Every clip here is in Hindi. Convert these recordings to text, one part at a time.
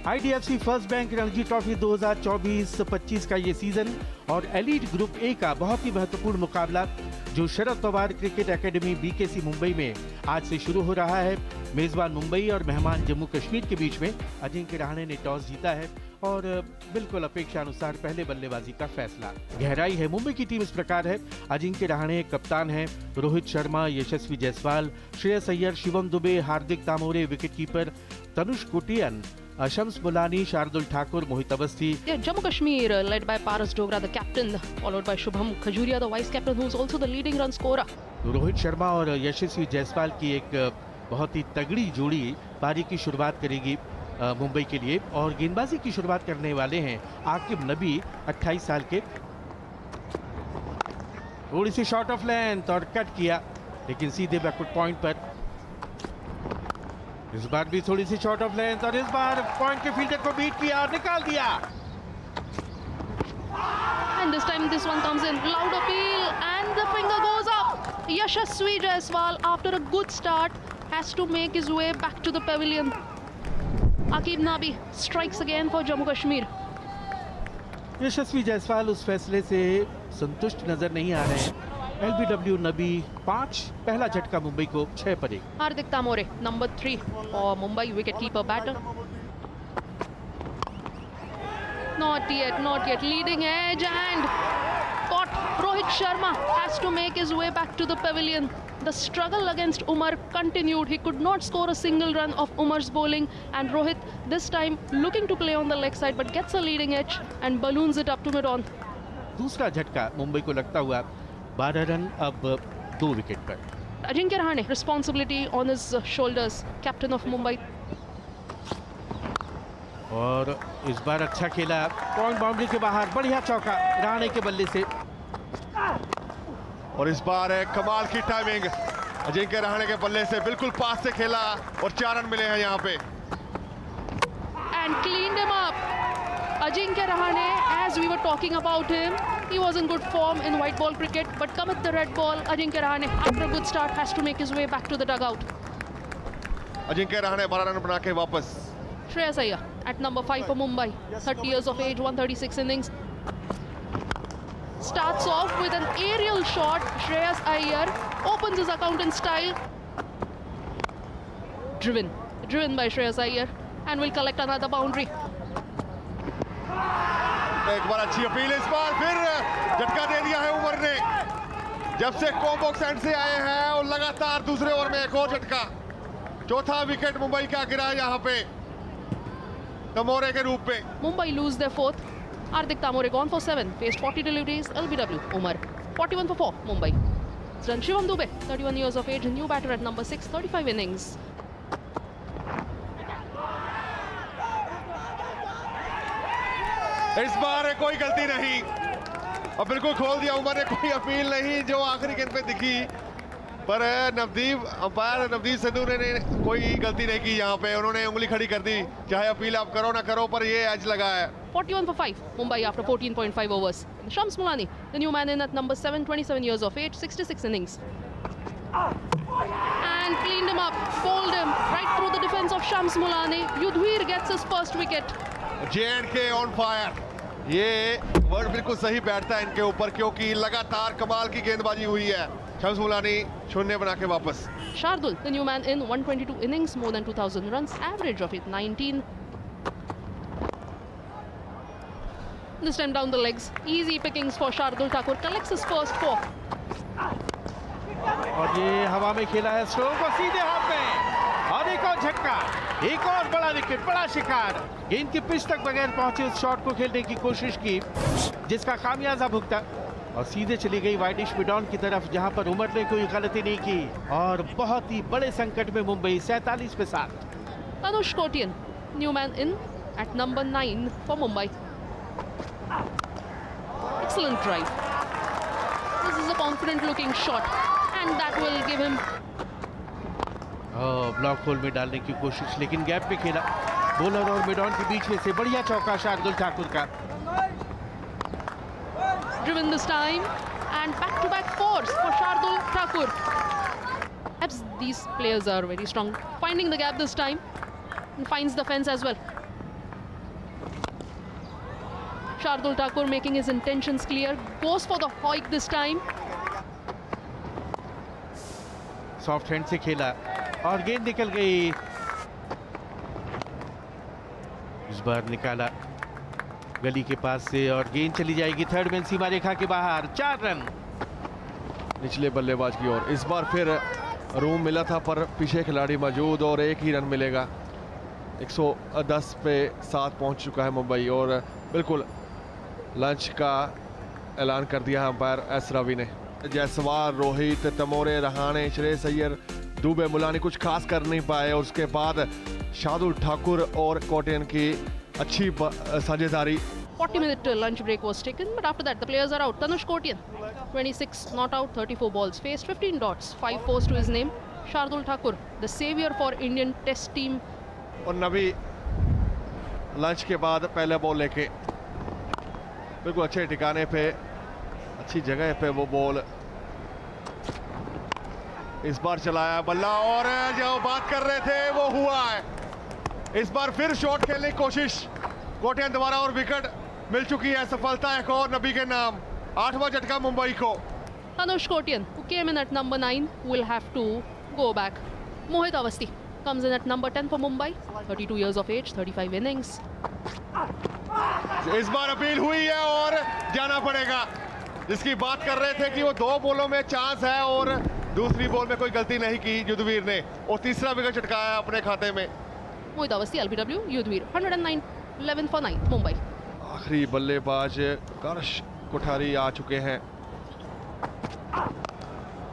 IDFC first bank Ranji trophy 2024-25 का ये सीजन और एलीट ग्रुप ए का बहुत ही महत्वपूर्ण मुकाबला जो Sharad Pawar cricket academy BKC Mumbai में आज से शुरू हो रहा है। मेजबान मुंबई और मेहमान जम्मू कश्मीर के बीच में अजिंक्य रहाणे ने टॉस जीता है और बिल्कुल अपेक्षा अनुसार पहले बल्लेबाजी का फैसला। गहराई है, मुंबई की टीम इस प्रकार है। अजिंक्य रहाणे कप्तान है, रोहित शर्मा, यशस्वी जायसवाल, श्रेयस अय्यर, शिवम दुबे, हार्दिक तामोरे wicketkeeper, Tanush कुटियन, Shams Mulani, Shardul Thakur, Mohit Awasthi. Jammu Kashmir led by Paras Dogra, the captain, followed by Shubham Khajuria, the vice captain, who is also the leading run scorer. Rohit Sharma और यशस्वी जायसवाल की एक बहुत ही तगड़ी जोड़ी पारी की शुरुआत करेगी मुंबई के लिए और गेंदबाजी की शुरुआत करने वाले हैं आकिब नबी 28 साल के. थोड़ी सी शॉट ऑफ लेंथ और कट किया लेकिन सीधे बैकवर्ड पॉइंट पर. इस बार भी थोड़ी सी शॉट ऑफ लेंथ और इस बार पॉइंट के फील्डर को बीट किया और निकाल दिया. And this time this one comes in. Loud appeal and the finger goes up. Yashasvi Jaiswal, after a good start, has to make his way back to the pavilion. Aqib Nabi strikes again for Jammu Kashmir. यशस्वी जायसवाल उस फैसले से संतुष्ट नजर नहीं आ रहे हैं. LBW नबी 5, पहला झटका मुंबई को 6 पर 1. Hardik Tamore, number 3 for Mumbai wicketkeeper batter. Not yet. Leading edge and caught. Rohit Sharma has to make his way back to the pavilion. The struggle against Umar continued. He could not score a single run of Umar's bowling, and Rohit this time looking to play on the leg side but gets a leading edge and balloons it up to mid-on. दूसरा झटका मुंबई को लगता हुआ 12 रन अब 2 विकेट पर. Ajinkya Rahane, responsibility on his shoulders, captain of Mumbai. और इस बार अच्छा खेला, पॉइंट बाउंड्री के बाहर, बढ़िया चौका रहाणे के बल्ले से. और इस बार कमाल की टाइमिंग अजिंक्य रहाणे के बल्ले से बिल्कुल पास से खेला और 4 रन मिले हैं यहाँ पे. And cleaned him up. Ajinkya Rahane, as we were talking about him, he was in good form in white ball cricket, but cometh the red ball. Ajinkya Rahane, after a good start, has to make his way back to the dugout. Ajinkya Rahane 12 run बना के वापस. Shreyas Iyer at number 5 for Mumbai, 30 years of age, 136 innings. Starts off with an aerial shot. Shreyas Iyer opens his account in style. Driven by Shreyas Iyer and will collect another boundary. एक बार अच्छी अपील, इस बार फिर झटका दे दिया है उमर ने. जब से कॉम्बॉक्स एंड से आए हैं और लगातार दूसरे ओवर में एक और झटका. चौथा विकेट मुंबई का गिरा यहाँ पे तमोरे के रूप में. Mumbai lose their fourth. Hardik Tamore gone for 7, faced 40 deliveries. LBW Umar 41 for 4 Mumbai. Then Shivam Dube, 31 years of age, new batter at number 6, 35 innings. इस बार कोई गलती नहीं और बिल्कुल खोल दिया उमर ने. कोई अपील नहीं जो आखिरी गेंद पे दिखी, पर अंपायर नवदीप सिद्धू ने कोई गलती नहीं की यहाँ पे. उन्होंने उंगली खड़ी कर दी, चाहे अपील आप करो ना करो, पर ये एज लगा है. 41 for 5 Mumbai after 14.5 overs. Shams Mulani, the new man in at number 7, 27 years of age, 66 innings. And cleaned him up, bowled him right through the defense of Shams Mulani. Yudhvir gets his first wicket. J&K on fire. ये वर्ड बिल्कुल सही बैठता है इनके ऊपर क्योंकि लगातार कमाल की गेंदबाजी हुई है. शम्स मुलानी शून्य बना के वापस. Shardul, the new man in 122 innings, more than 2,000 runs, average of it 19. This time down the legs, easy pickings for Shardul Thakur, collects his first 4. और ये हवा में खेला है स्ट्रोक और सीधे हाथ में और एक और झटका, एक और बड़ा विकेट, बड़ा शिकार. गेंद की पिच तक बगैर पहुंचे उस शॉट को खेलने की कोशिश की जिसका खामियाजा भुगता और सीधे चली गई वाइडिश मिड-ऑन की तरफ जहां पर उमर ने कोई गलती नहीं की. और बहुत ही बड़े संकट में मुंबई 47 पे 7. Tanush Kotian, new man in at number 9 for Mumbai. Excellent drive. This is a confident looking shot and that will give him block whole में डालने की कोशिश लेकिन गैप पे खेला. बॉलर और मिड-ऑन के बीच में से बढ़िया चौका शार्दुल ठाकुर का. driven this time and back-to-back fours for Shardul Thakur. Perhaps these players are very strong. Finding the gap this time and finds the fence as well. Shardul Thakur making his intentions clear, goes for the hoik this time. Soft hand से खेला और गेंद निकल गई। इस बार निकाला गली के पास से और गेंद चली जाएगी थर्ड मैन सीमा रेखा के बाहर। 4 रन निचले बल्लेबाज की ओर। इस बार फिर रूम मिला था पर पीछे खिलाड़ी मौजूद और एक ही रन मिलेगा। 110 पे 7 पहुंच चुका है मुंबई और बिल्कुल लंच का ऐलान कर दिया है अंपायर एस रवि ने। जायसवाल, रोहित, तमोरे, रहाणे, श्रेयस अय्यर, दुबे, मुलानी कुछ खास कर नहीं पाए और उसके बाद शार्दुल ठाकुर और कोटियन की अच्छी साझेदारी। 40-minute lunch break was taken, but after that the players are out. Tanush Kotian, 26 not out, 34 balls faced, 15 dots, 5 fours to his name. Shardul Thakur, the savior for Indian Test team. और नबी लंच के बाद पहले बॉल लेके बिल्कुल अच्छे ठिकाने पे, अच्छी जगह पे वो बॉल इस बार चलाया बल्ला और जो बात कर रहे थे वो हुआ है। इस बार फिर शॉट खेलने की कोशिश कोटियन द्वारा और विकेट मिल चुकी है। सफलता एक और नबी के नाम। 8वां झटका मुंबई को। Tanush Kotian, who came in at number 9, will have to go back. Mohit Awasthi comes in at number 10 for Mumbai, 32 years of age, 35 innings. इस बार अपील हुई है और जाना पड़ेगा। जिसकी बात कर रहे थे कि वो 2 बॉलों में चांस है और दूसरी बॉल में कोई गलती नहीं की युद्धवीर ने और तीसरा विकेट चटकाया अपने खाते में। Mohit Awasthi, LBW, Yudhvir, 109, 11 for 9, Mumbai. आखिरी बल्लेबाज कर्श कोठारी आ चुके हैं।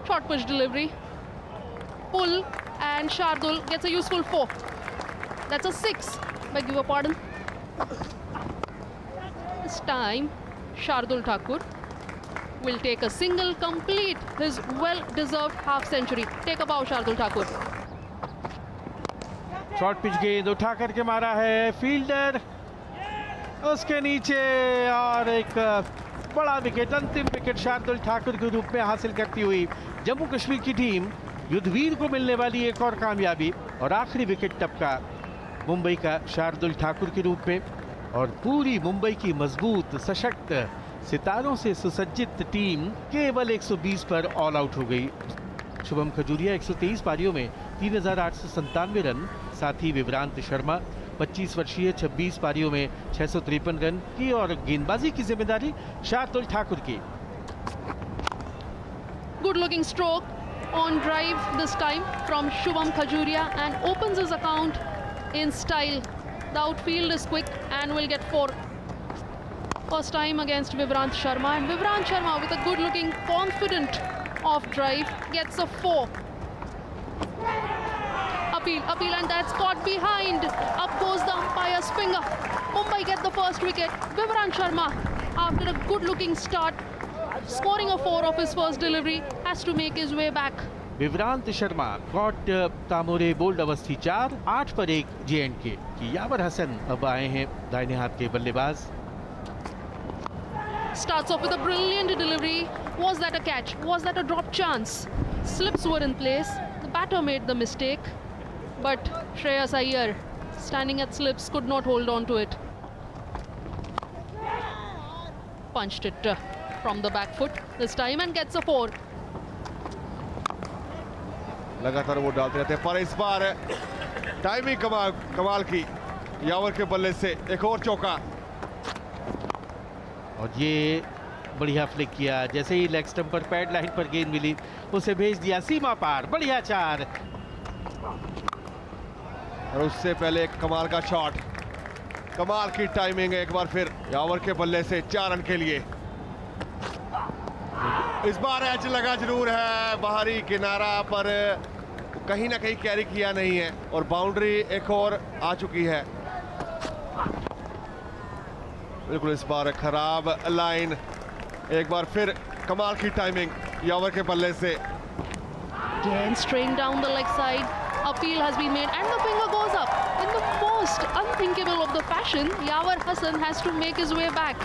Short pitch delivery, pull, and Shardul gets a useful 4. That's a 6, beg your pardon. This time, Shardul Thakur will take a single, complete his well-deserved half century. Take a bow, Shardul Thakur. Short pitch गेंद उठा करके मारा है फील्डर उसके नीचे और एक बड़ा विकेट, अंतिम विकेट शार्दुल ठाकुर के रूप में हासिल करती हुई जम्मू कश्मीर की टीम युद्धवीर को मिलने वाली एक और कामयाबी। और आखिरी विकेट टपका मुंबई का शार्दुल ठाकुर के रूप में और पूरी मुंबई की मजबूत सशक्त सितारों से सुसज्जित टीम केवल 120 पर ऑल आउट हो गई। शुभम खजूरिया 123 पारियों में 3,897 रन, साथ ही विवरांत शर्मा 25 वर्षीय 26 पारियों में 653 रन की और गेंदबाजी की जिम्मेदारी शार्दुल ठाकुर की। Good looking stroke on drive this time from Shubham Khajuria and opens his account in style. The outfield is quick and will get 4. First time against Vivrant Sharma, and Vivrant Sharma with a good looking confident off drive gets a 4. Appeal, and that's caught behind. Up goes the umpire's finger. Mumbai get the first wicket. Vivrant Sharma, after a good looking start, scoring a 4 of his first delivery, has to make his way back. Vivrant Sharma caught Tamore bowled Awasthi 4, 8 पर 1 J&K की। यावर हसन अब आए हैं दाहिने हाथ के बल्लेबाज। Starts off with a brilliant delivery. Was that a catch? Was that a drop chance? Slips were in place. The batter made the mistake, but Shreyas Iyer, standing at slips, could not hold on to it. Punched it from the back foot this time and gets a 4. लगातार वो डालते रहते हैं पर इस बार टाइमिंग कमाल की। यावर के बल्ले से एक और चौका और ये बढ़िया फ्लिक किया। जैसे ही लेग स्टंप पर पैड लाइन पर गेंद मिली उसे भेज दिया सीमा पार। बढ़िया 4 और उससे पहले एक कमाल का शॉट, कमाल की टाइमिंग एक बार फिर यावर के बल्ले से 4 रन के लिए। इस बार एज लगा जरूर है बाहरी किनारा पर कहीं ना कहीं कैरी किया नहीं है और बाउंड्री एक और आ चुकी है। बिल्कुल इस बार खराब लाइन, एक बार फिर कमाल की टाइमिंग यावर के बल्ले से। Again straying down the leg side. Appeal has been made and the finger goes up. In the most unthinkable of the fashion, Yavar Hassan has to make his way back.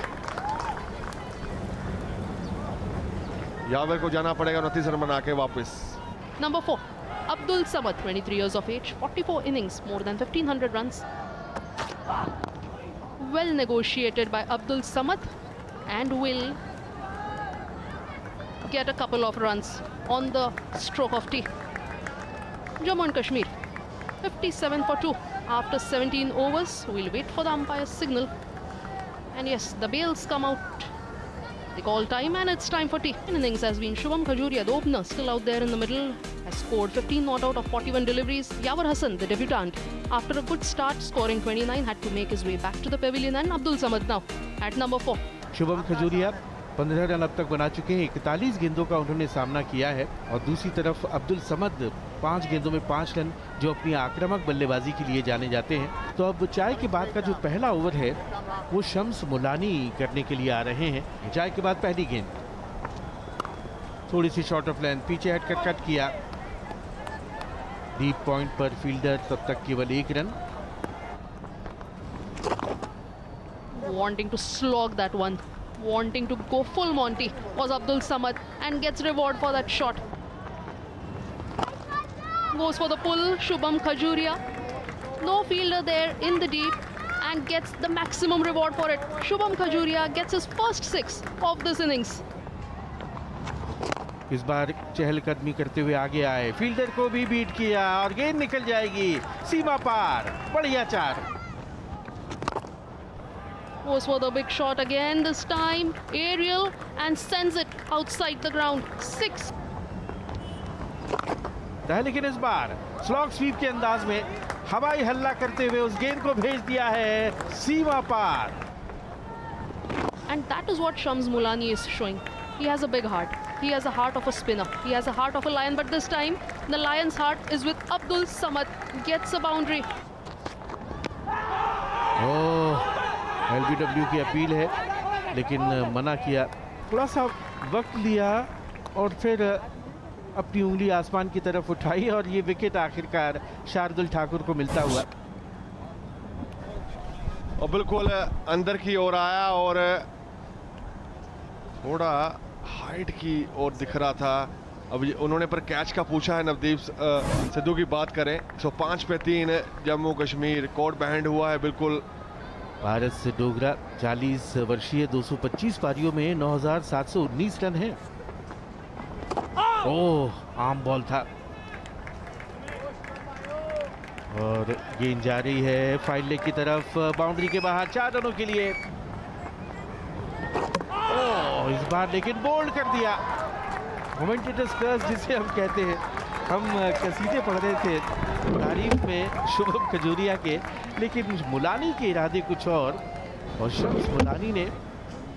यावर को जाना पड़ेगा 29 रन बना के वापस। Number 4, Abdul Samad, 23 years of age, 44 innings, more than 1,500 runs. Well negotiated by Abdul Samad and will get a couple of runs on the stroke of tea. Jammu and Kashmir 57 for 2 after 17 overs. We'll wait for the umpire's signal. And yes, the bails come out. They call time and it's time for tea. In innings has been Shubham Khajuria, the opener, still out there in the middle, has scored 15 not out of 41 deliveries. Yawar Hassan, the debutant, after a good start scoring 29, had to make his way back to the pavilion. And Abdul Samad now at number 4. Shubham Khajuria 15 run अब तक बना चुके हैं, 41 गेंदों का उन्होंने सामना किया है। और दूसरी तरफ अब्दुल समद 5 गेंदों में 5 रन, जो अपनी आक्रामक बल्लेबाजी के लिए जाने जाते हैं। तो अब चाय के बाद का जो पहला ओवर है वो शम्स मुलानी करने के लिए आ रहे हैं। चाय के बाद पहली गेंद, थोड़ी सी शॉर्ट ऑफ लेंथ, पीछे हटकर कट किया, डीप पॉइंट पर फील्डर तब तक केवल 1 run. Wanting to slog that one, wanting to go full Monty was Abdul Samad and gets reward for that shot. Goes for the pull, Shubham Khajuria. No fielder there in the deep and gets the maximum reward for it. Shubham Khajuria gets his first 6 of this innings. इस बार चहलकदमी करते हुए आगे आए, फील्डर को भी बीट किया और गेंद निकल जाएगी सीमा पार। बढ़िया 4। Goes for the big shot again, this time aerial, and sends it outside the ground. 6. लेकिन इस बार स्लॉग स्वीप के अंदाज में हवाई हल्ला करते हुए उस गेंद को भेज दिया है सीमा पार। And that is what Shams Mulani is showing. He has a big heart. He has a heart of a spinner. He has a heart of a lion. But this time, the lion's heart is with Abdul Samad. Gets a boundary. Oh, LBW की अपील है, लेकिन मना किया। थोड़ा सा वक्त लिया और फिर अपनी उंगली आसमान की तरफ उठाई और ये विकेट आखिरकार शार्दुल ठाकुर को मिलता हुआ। और बिल्कुल अंदर की ओर आया और थोड़ा हाइट की ओर दिख रहा था। अब उन्होंने पर कैच का पूछा है। नवदीप सिद्धू की बात करें, 105 पे 3 जम्मू कश्मीर, कोर्ट बैंड हुआ है। बिल्कुल भारत से डोगरा 40 वर्षीय 225 पारियों में 9,719 रन है। ओह, आम बॉल था और गेंद जा रही है फाइल लेग की तरफ, बाउंड्री के बाहर 4 रनों के लिए। ओह, इस बार लेकिन बोल्ड कर दिया। मोमेंटस कर्स जिसे हम कहते हैं। हम कसीदे पढ़ रहे थे तारीफ में शुभम खजूरिया के, लेकिन मुलानी के इरादे कुछ और शम्स मुलानी ने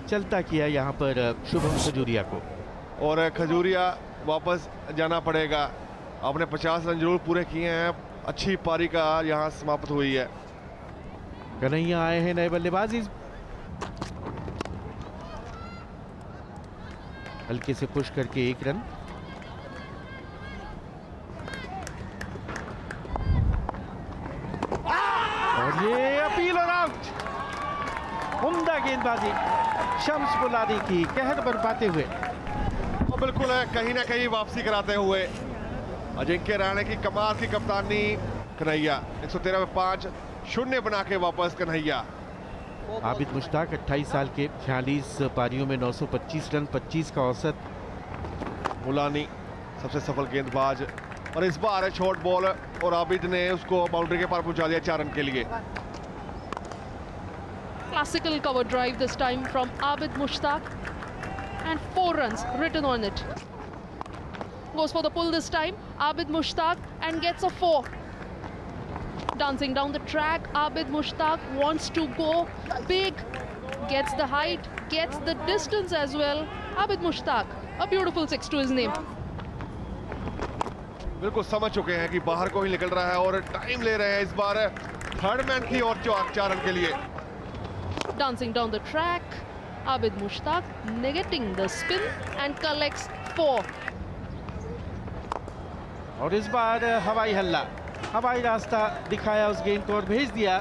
चलता किया यहाँ पर शुभम खजूरिया को। और खजूरिया वापस जाना पड़ेगा। आपने 50 रन जरूर पूरे किए हैं। अच्छी पारी का यहाँ समाप्त हुई है। कन्हैया आए हैं नए बल्लेबाजी, हल्के से पुश करके 1 रन। और ये अपील और आउट। उम्दा गेंदबाजी शम्स मुलानी की कहर बरपाते हुए, और बिल्कुल कहीं ना कहीं वापसी कराते हुए अजिंक्य रहाणे की कमाल की कप्तानी। कन्हैया 113 में 5 शून्य बना के वापस कन्हैया। आबिद मुश्ताक 28 साल के, 46 पारियों में 925 रन, 25 का औसत। मुलानी सबसे सफल गेंदबाज। और इस बार शॉर्ट बॉल और आबिद ने उसको बाउंड्री के पार पहुंचा दिया 4 रन के लिए। Classical cover drive this time from Abid Mushtaq and 4 runs written on it. Goes for the pull this time, Abid Mushtaq, and gets a 4. Dancing down the track, Abid Mushtaq wants to go big, gets the height, gets the distance as well. Abid Mushtaq, a beautiful 6 to his name. बिल्कुल समझ चुके हैं कि बाहर को ही निकल रहा है और टाइम ले रहे हैं इस बार थर्ड मैन की और 4 रन के लिए। Dancing down the track, Abid Mushtaq negating the spin and collects 4. और इस बार हवाई हल्ला, हवाई रास्ता दिखाया उस गेंद को और भेज दिया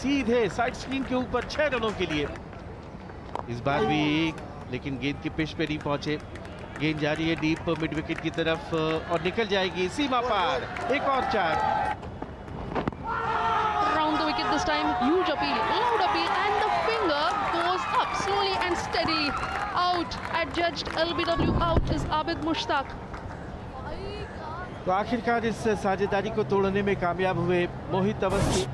सीधे साइड स्क्रीन के ऊपर 6 रनों के लिए। इस बार भी लेकिन गेंद की पिच पे नहीं पहुंचे। गेंद जा रही है डीप मिड विकेट की तरफ और निकल जाएगी सीमा पार। एक और 4। Round the wicket this time, huge appeal, loud appeal, and the steadily. Out, adjudged LBW out is Abid Mushtaq. तो आखिरकार इस साझेदारी को तोड़ने में कामयाब हुए मोहित अवस्थी।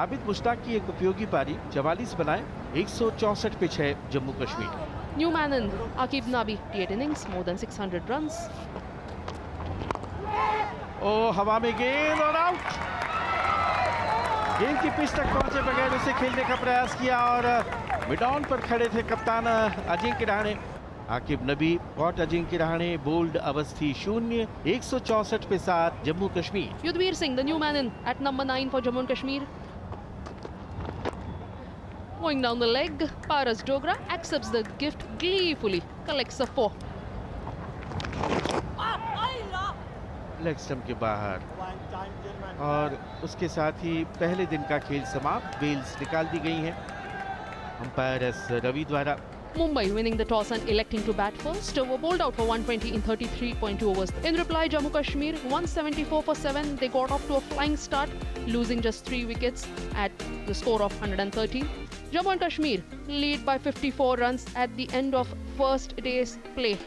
आबिद मुश्ताक की एक उपयोगी पारी 44 बनाए 164 पिच है Jammu Kashmir. New man in Aqib Nabi, T8 innings, more than 600 runs. ओ हवा में गेंद और आउट। गेंद की पिच तक पहुंचे बगैर उसे खेलने का प्रयास किया और मिड ऑन पर खड़े थे कप्तान अजिंक्य रहाणे। आकिब नबी कॉट अजिंक्य रहाणे बोल्ड अवस्थी 0 164 पे 7 Jammu Kashmir. Yudhvir Singh, the new man in at number 9 for Jammu and Kashmir. Going down the leg, Paras Dogra accepts the gift gleefully, collects a 4. Leg stump के बाहर और उसके साथ ही पहले दिन का खेल समाप्त। बेल्स निकाल दी गई हैं अंपायर एस रवि द्वारा। Mumbai winning the toss and electing to bat first were bowled out for 120 in 33.2 overs. In reply, Jammu Kashmir 174 for 7. They got off to a flying start, losing just 3 wickets at the score of 113. Jammu and Kashmir lead by 54 runs at the end of first day's play.